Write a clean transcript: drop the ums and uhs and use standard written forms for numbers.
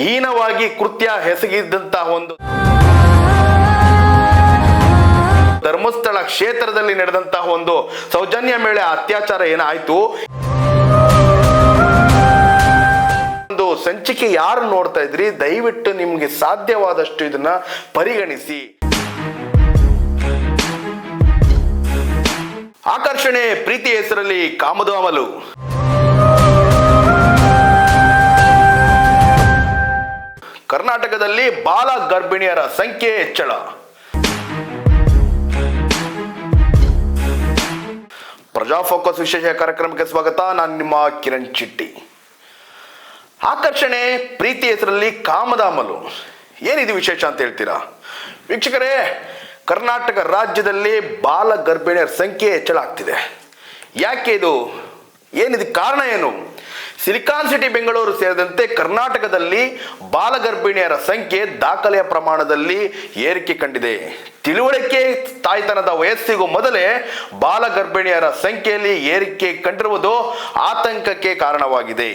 ಹೀನವಾಗಿ ಕೃತ್ಯ ಎಸಗಿದಂತಹ ಒಂದು ಧರ್ಮಸ್ಥಳ ಕ್ಷೇತ್ರದಲ್ಲಿ ನಡೆದಂತಹ ಒಂದು ಸೌಜನ್ಯ ಮೇಳೆ ಅತ್ಯಾಚಾರ ಏನಾಯ್ತು, ಒಂದು ಸಂಚಿಕೆ ಯಾರು ನೋಡ್ತಾ ಇದ್ರಿ ದಯವಿಟ್ಟು ನಿಮ್ಗೆ ಸಾಧ್ಯವಾದಷ್ಟು ಇದನ್ನ ಪರಿಗಣಿಸಿ. ಆಕರ್ಷಣೆ ಪ್ರೀತಿ ಹೆಸರಲ್ಲಿ ಕಾಮದಾಮಲು. ಕರ್ನಾಟಕದಲ್ಲಿ ಬಾಲ ಗರ್ಭಿಣಿಯರ ಸಂಖ್ಯೆ ಹೆಚ್ಚಳ. ಪ್ರಜಾ ಫೋಕಸ್ ವಿಶೇಷ ಕಾರ್ಯಕ್ರಮಕ್ಕೆ ಸ್ವಾಗತ. ನಾನು ನಿಮ್ಮ ಕಿರಣ್ ಚಿಟ್ಟಿ. ಆಕರ್ಷಣೆ ಪ್ರೀತಿ ಹೆಸರಲ್ಲಿ ಕಾಮದಾಮಲು, ಏನಿದು ವಿಶೇಷ ಅಂತ ಹೇಳ್ತೀರಾ ವೀಕ್ಷಕರೇ? ಕರ್ನಾಟಕ ರಾಜ್ಯದಲ್ಲಿ ಬಾಲ ಗರ್ಭಿಣಿಯರ ಸಂಖ್ಯೆ ಹೆಚ್ಚಳ ಆಗ್ತಿದೆ. ಯಾಕೆ ಇದು? ಏನಿದು ಕಾರಣ ಏನು? ಸಿಲಿಕಾನ್ ಸಿಟಿ ಬೆಂಗಳೂರು ಸೇರಿದಂತೆ ಕರ್ನಾಟಕದಲ್ಲಿ ಬಾಲ ಗರ್ಭಿಣಿಯರ ಸಂಖ್ಯೆ ದಾಖಲೆಯ ಪ್ರಮಾಣದಲ್ಲಿ ಏರಿಕೆ ಕಂಡಿದೆ. ತಿಳುವಳಿಕೆ ತಾಯ್ತನದ ವಯಸ್ಸಿಗೂ ಮೊದಲೇ ಬಾಲ ಗರ್ಭಿಣಿಯರ ಸಂಖ್ಯೆಯಲ್ಲಿ ಏರಿಕೆ ಕಂಡಿರುವುದು ಆತಂಕಕ್ಕೆ ಕಾರಣವಾಗಿದೆ.